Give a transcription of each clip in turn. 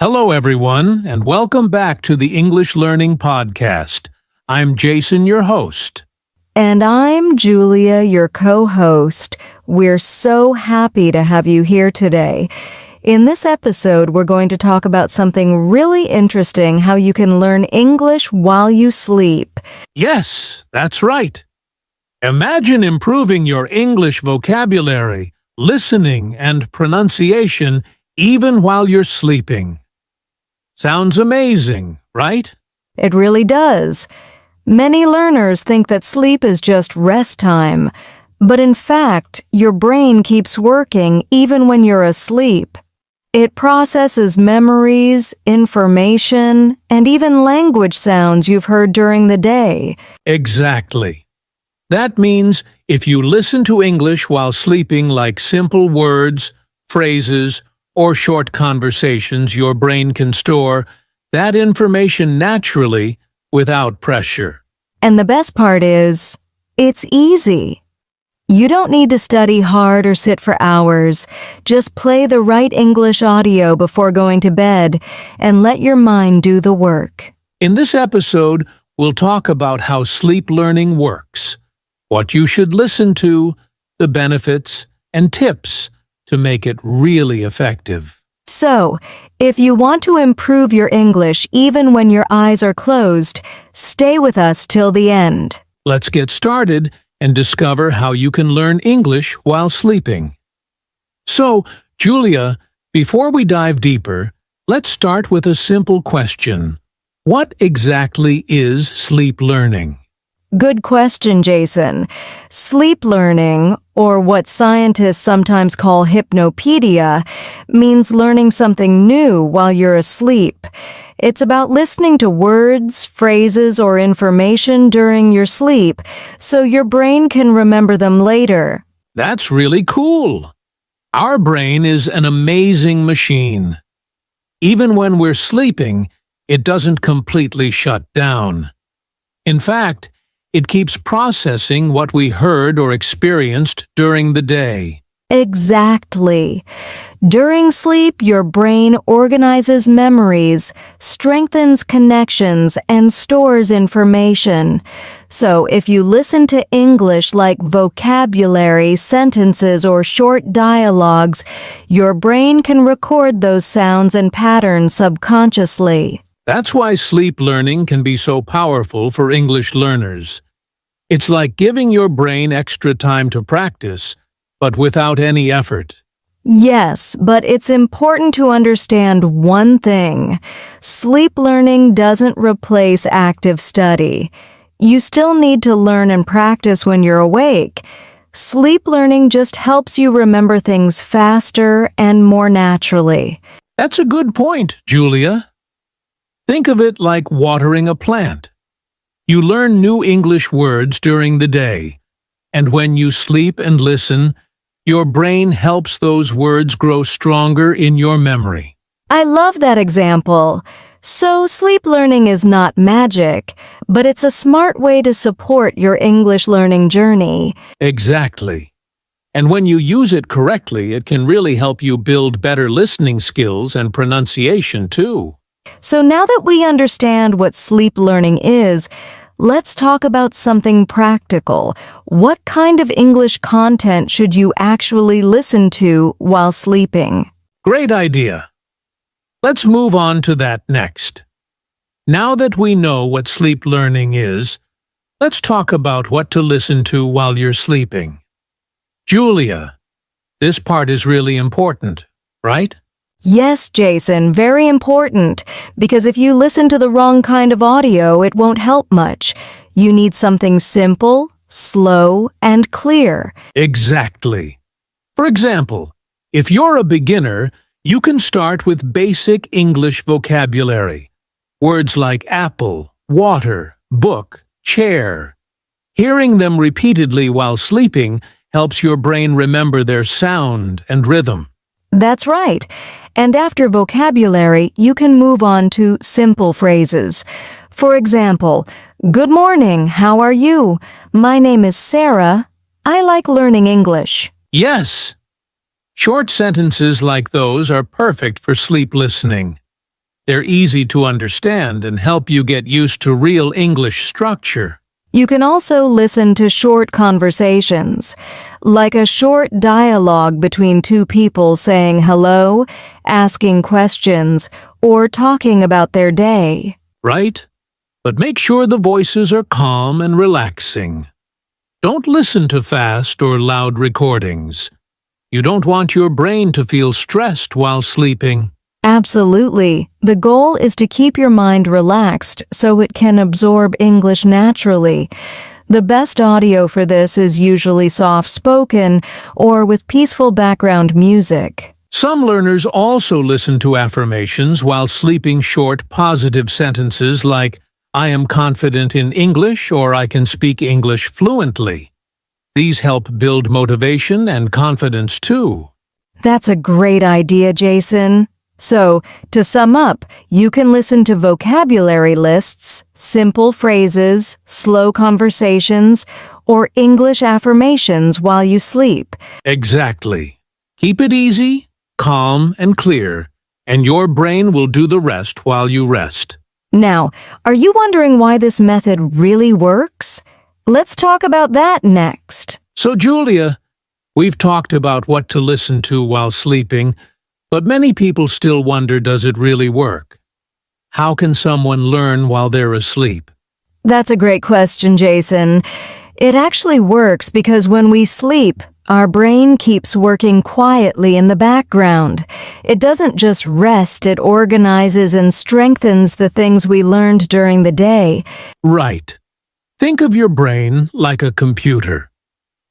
Hello, everyone, and welcome back to the English Learning Podcast. I'm Jason, your host. And I'm Julia, your co-host. We're so happy to have you here today. In this episode, we're going to talk about something really interesting, how you can learn English while you sleep. Yes, that's right. Imagine improving your English vocabulary, listening, and pronunciation even while you're sleeping. Sounds amazing, right? It really does. Many learners think that sleep is just rest time, but in fact, your brain keeps working even when you're asleep. It processes memories, information, and even language sounds you've heard during the day. Exactly. That means if you listen to English while sleeping, like simple words, phrases, or short conversations your brain can store that information naturally without pressure. And the best part is, it's easy. You don't need to study hard or sit for hours. Just play the right English audio before going to bed and let your mind do the work. In this episode, we'll talk about how sleep learning works, what you should listen to, the benefits, and tips to make it really effective. So, if you want to improve your English even when your eyes are closed, stay with us till the end. Let's get started and discover how you can learn English while sleeping. So, Julia, before we dive deeper, let's start with a simple question. What exactly is sleep learning? Good question, Jason. Sleep learning, or what scientists sometimes call hypnopedia, means learning something new while you're asleep. It's about listening to words, phrases, or information during your sleep so your brain can remember them later. That's really cool. Our brain is an amazing machine. Even when we're sleeping, it doesn't completely shut down. In fact, it keeps processing what we heard or experienced during the day. Exactly. During sleep, your brain organizes memories, strengthens connections, and stores information. So, if you listen to English like vocabulary, sentences, or short dialogues, your brain can record those sounds and patterns subconsciously. That's why sleep learning can be so powerful for English learners. It's like giving your brain extra time to practice, but without any effort. Yes, but it's important to understand one thing. Sleep learning doesn't replace active study. You still need to learn and practice when you're awake. Sleep learning just helps you remember things faster and more naturally. That's a good point, Julia. Think of it like watering a plant. You learn new English words during the day, and when you sleep and listen, your brain helps those words grow stronger in your memory. I love that example. So, sleep learning is not magic, but it's a smart way to support your English learning journey. Exactly. And when you use it correctly, it can really help you build better listening skills and pronunciation, too. So now that we understand what sleep learning is, let's talk about something practical. What kind of English content should you actually listen to while sleeping? Great idea. Let's move on to that next. Now that we know what sleep learning is, let's talk about what to listen to while you're sleeping. Julia, this part is really important, right? Yes, Jason, very important, because if you listen to the wrong kind of audio, it won't help much. You need something simple, slow, and clear. Exactly. For example, if you're a beginner, you can start with basic English vocabulary. Words like apple, water, book, chair. Hearing them repeatedly while sleeping helps your brain remember their sound and rhythm. That's right. And after vocabulary, you can move on to simple phrases. For example, good morning, how are you? My name is Sarah. I like learning English. Yes. Short sentences like those are perfect for sleep listening. They're easy to understand and help you get used to real English structure. You can also listen to short conversations, like a short dialogue between two people saying hello, asking questions, or talking about their day. Right? But make sure the voices are calm and relaxing. Don't listen to fast or loud recordings. You don't want your brain to feel stressed while sleeping. Absolutely. The goal is to keep your mind relaxed so it can absorb English naturally. The best audio for this is usually soft-spoken or with peaceful background music. Some learners also listen to affirmations while sleeping, short, positive sentences like, I am confident in English or I can speak English fluently. These help build motivation and confidence too. That's a great idea, Jason. So, to sum up, you can listen to vocabulary lists, simple phrases, slow conversations, or English affirmations while you sleep. Exactly. Keep it easy, calm, and clear, and your brain will do the rest while you rest. Now, are you wondering why this method really works? Let's talk about that next. So, Julia, we've talked about what to listen to while sleeping, but many people still wonder, does it really work? How can someone learn while they're asleep? That's a great question, Jason. It actually works because when we sleep, our brain keeps working quietly in the background. It doesn't just rest, it organizes and strengthens the things we learned during the day. Right. Think of your brain like a computer.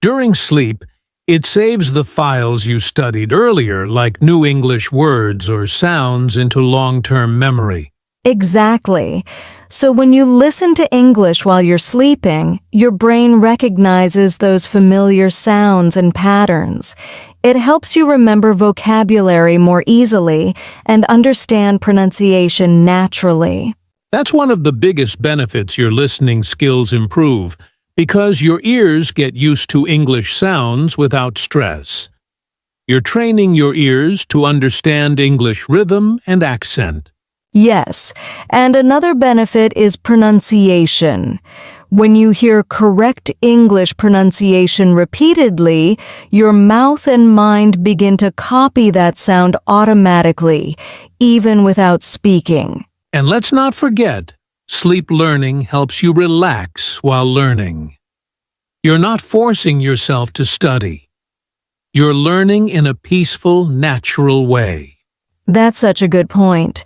During sleep, it saves the files you studied earlier, like new English words or sounds, into long-term memory. Exactly. So when you listen to English while you're sleeping, your brain recognizes those familiar sounds and patterns. It helps you remember vocabulary more easily and understand pronunciation naturally. That's one of the biggest benefits your listening skills improve, because your ears get used to English sounds without stress. You're training your ears to understand English rhythm and accent. Yes, and another benefit is pronunciation. When you hear correct English pronunciation repeatedly, your mouth and mind begin to copy that sound automatically, even without speaking. And let's not forget, sleep learning helps you relax while learning. You're not forcing yourself to study. You're learning in a peaceful, natural way. That's such a good point.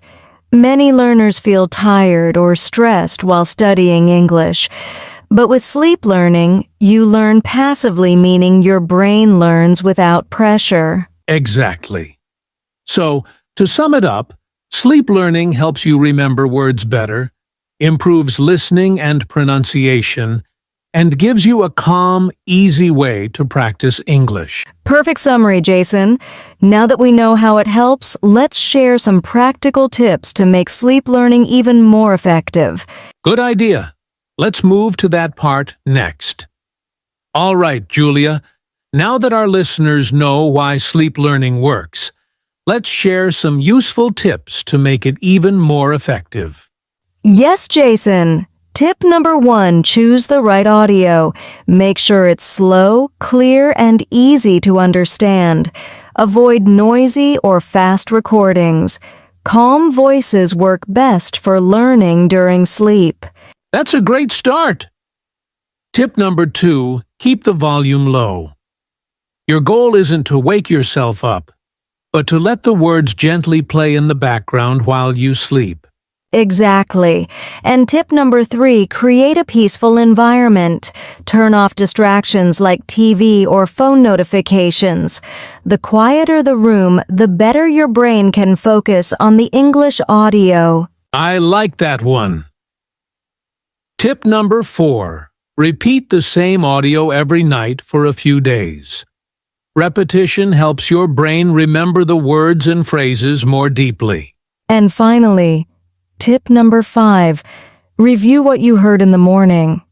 Many learners feel tired or stressed while studying English. But with sleep learning, you learn passively, meaning your brain learns without pressure. Exactly. So, to sum it up, sleep learning helps you remember words better, improves listening and pronunciation, and gives you a calm, easy way to practice English. Perfect summary, Jason. Now that we know how it helps, let's share some practical tips to make sleep learning even more effective. Good idea. Let's move to that part next. All right, Julia, now that our listeners know why sleep learning works, let's share some useful tips to make it even more effective. Yes, Jason. Tip number 1, choose the right audio. Make sure it's slow, clear, and easy to understand. Avoid noisy or fast recordings. Calm voices work best for learning during sleep. That's a great start. Tip number 2, keep the volume low. Your goal isn't to wake yourself up, but to let the words gently play in the background while you sleep. Exactly. And tip number 3, create a peaceful environment. Turn off distractions like TV or phone notifications. The quieter the room, the better your brain can focus on the English audio. I like that one. Tip number 4, repeat the same audio every night for a few days. Repetition helps your brain remember the words and phrases more deeply. And finally, tip number 5, review what you heard in the morning.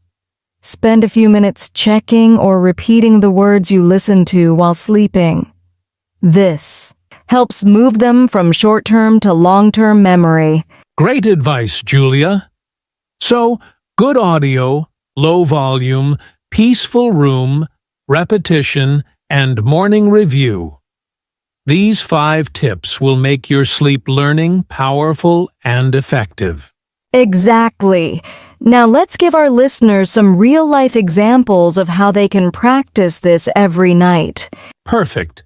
Spend a few minutes checking or repeating the words you listen to while sleeping. This helps move them from short-term to long-term memory. Great advice, Julia. So, good audio, low volume, peaceful room, repetition, and morning review. These 5 tips will make your sleep learning powerful and effective. Exactly. Now let's give our listeners some real-life examples of how they can practice this every night. Perfect.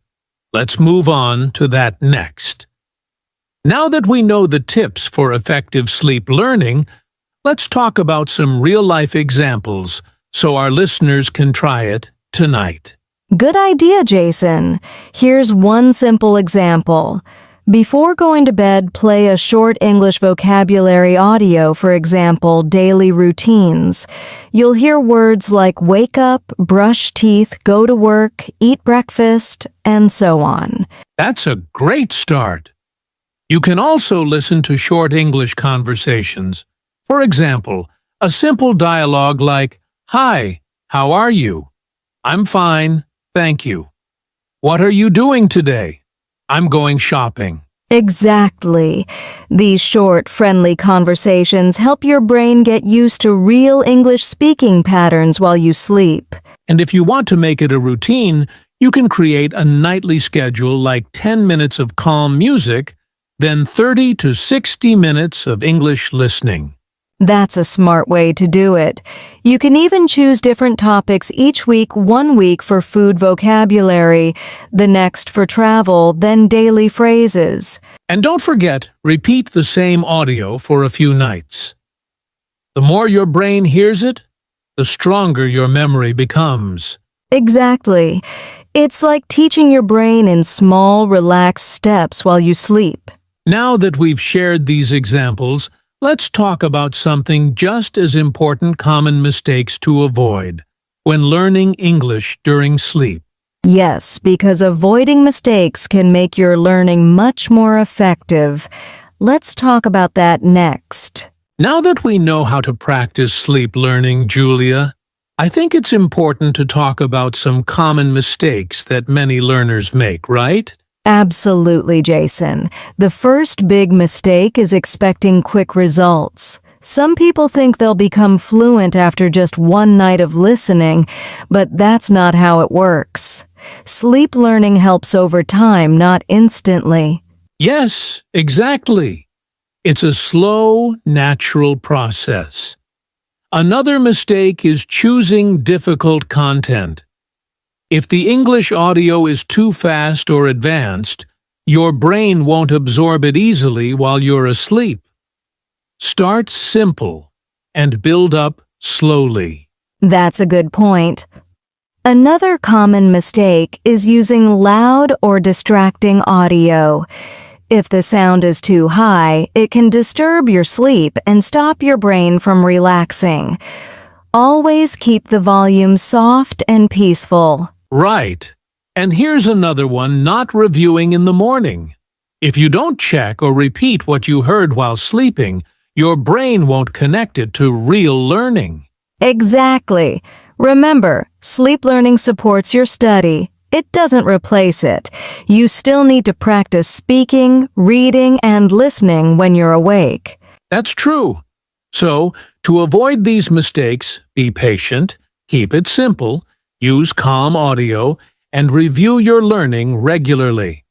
Let's move on to that next. Now that we know the tips for effective sleep learning, let's talk about some real-life examples so our listeners can try it tonight. Good idea, Jason. Here's one simple example. Before going to bed, play a short English vocabulary audio, for example, daily routines. You'll hear words like wake up, brush teeth, go to work, eat breakfast, and so on. That's a great start. You can also listen to short English conversations. For example, a simple dialogue like, "Hi, how are you? I'm fine, thank you. What are you doing today? I'm going shopping." Exactly. These short, friendly conversations help your brain get used to real English speaking patterns while you sleep. And if you want to make it a routine, you can create a nightly schedule like 10 minutes of calm music, then 30 to 60 minutes of English listening. That's a smart way to do it. You can even choose different topics each week, one week for food vocabulary, the next for travel, then daily phrases. And don't forget, repeat the same audio for a few nights. The more your brain hears it, the stronger your memory becomes. Exactly. It's like teaching your brain in small, relaxed steps while you sleep. Now that we've shared these examples, let's talk about something just as important: common mistakes to avoid when learning English during sleep. Yes, because avoiding mistakes can make your learning much more effective. Let's talk about that next. Now that we know how to practice sleep learning, Julia, I think it's important to talk about some common mistakes that many learners make, right? Absolutely, Jason. The first big mistake is expecting quick results. Some people think they'll become fluent after just one night of listening, but that's not how it works. Sleep learning helps over time, not instantly. Yes, exactly. It's a slow, natural process. Another mistake is choosing difficult content. If the English audio is too fast or advanced, your brain won't absorb it easily while you're asleep. Start simple and build up slowly. That's a good point. Another common mistake is using loud or distracting audio. If the sound is too high, it can disturb your sleep and stop your brain from relaxing. Always keep the volume soft and peaceful. Right. And here's another one: not reviewing in the morning. If you don't check or repeat what you heard while sleeping, your brain won't connect it to real learning. Exactly. Remember, sleep learning supports your study. It doesn't replace it. You still need to practice speaking, reading, and listening when you're awake. That's true. So, to avoid these mistakes, be patient, keep it simple, use calm audio, and review your learning regularly.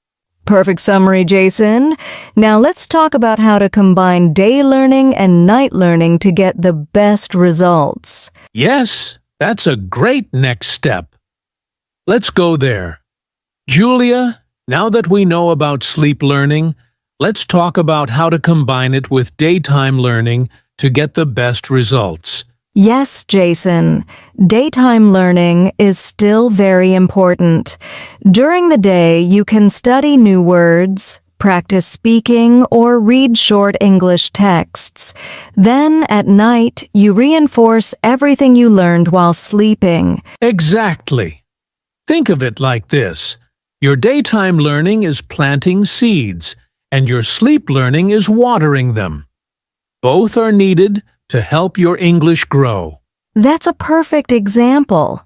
Perfect summary, Jason. Now let's talk about how to combine day learning and night learning to get the best results. Yes, that's a great next step. Let's go there. Julia, now that we know about sleep learning, let's talk about how to combine it with daytime learning to get the best results. Yes, Jason. Daytime learning is still very important. During the day, you can study new words, practice speaking, or read short English texts. Then, at night, you reinforce everything you learned while sleeping. Exactly. Think of it like this: your daytime learning is planting seeds, and your sleep learning is watering them. Both are needed to help your English grow. That's a perfect example.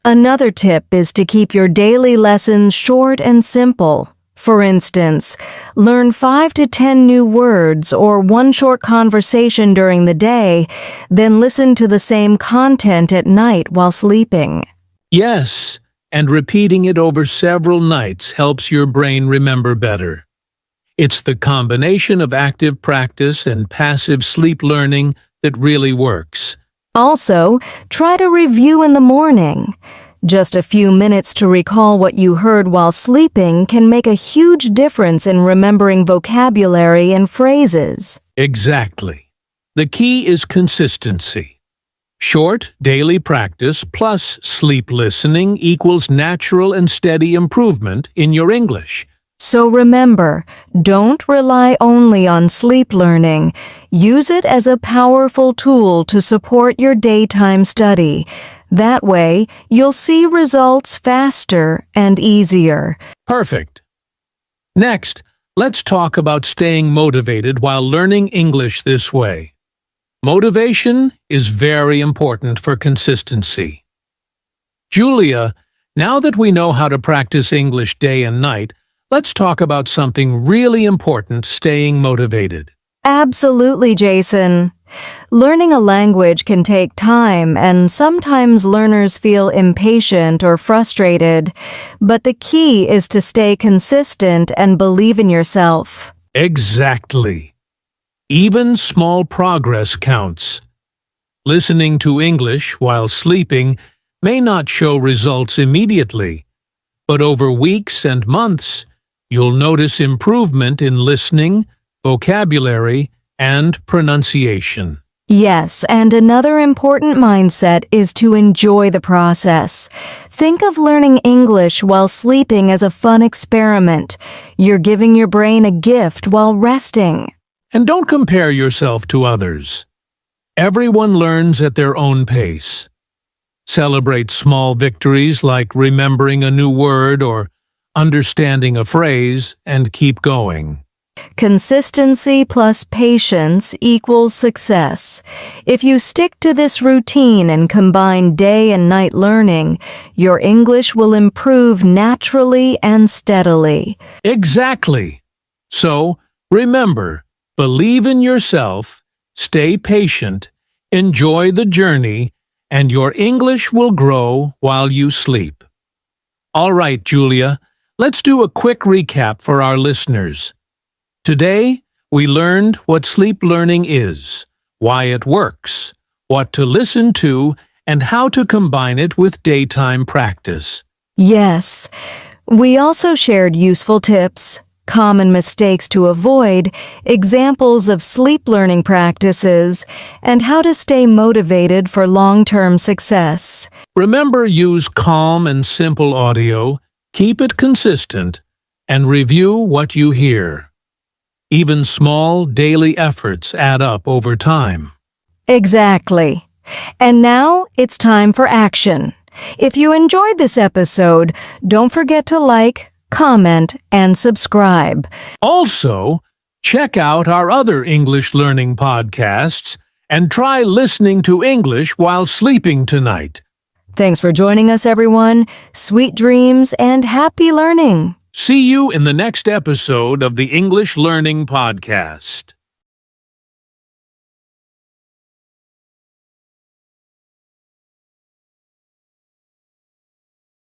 Another tip is to keep your daily lessons short and simple. For instance, learn 5 to 10 new words or one short conversation during the day, then listen to the same content at night while sleeping. Yes, and repeating it over several nights helps your brain remember better. It's the combination of active practice and passive sleep learning that really works. Also, try to review in the morning. Just a few minutes to recall what you heard while sleeping can make a huge difference in remembering vocabulary and phrases. Exactly. The key is consistency. Short, daily practice plus sleep listening equals natural and steady improvement in your English. So remember, don't rely only on sleep learning. Use it as a powerful tool to support your daytime study. That way, you'll see results faster and easier. Perfect. Next, let's talk about staying motivated while learning English this way. Motivation is very important for consistency. Julia, now that we know how to practice English day and night, let's talk about something really important: staying motivated. Absolutely, Jason. Learning a language can take time, and sometimes learners feel impatient or frustrated, but the key is to stay consistent and believe in yourself. Exactly. Even small progress counts. Listening to English while sleeping may not show results immediately, but over weeks and months, you'll notice improvement in listening, vocabulary, and pronunciation. Yes, and another important mindset is to enjoy the process. Think of learning English while sleeping as a fun experiment. You're giving your brain a gift while resting. And don't compare yourself to others. Everyone learns at their own pace. Celebrate small victories like remembering a new word or understanding a phrase, and keep going. Consistency plus patience equals success. If you stick to this routine and combine day and night learning, your English will improve naturally and steadily. Exactly. So, remember, believe in yourself, stay patient, enjoy the journey, and your English will grow while you sleep. All right, Julia, let's do a quick recap for our listeners. Today, we learned what sleep learning is, why it works, what to listen to, and how to combine it with daytime practice. Yes, we also shared useful tips, common mistakes to avoid, examples of sleep learning practices, and how to stay motivated for long-term success. Remember, use calm and simple audio, keep it consistent, and review what you hear. Even small daily efforts add up over time. Exactly. And now it's time for action. If you enjoyed this episode, don't forget to like, comment, and subscribe. Also, check out our other English learning podcasts and try listening to English while sleeping tonight. Thanks for joining us, everyone. Sweet dreams and happy learning. See you in the next episode of the English Learning Podcast.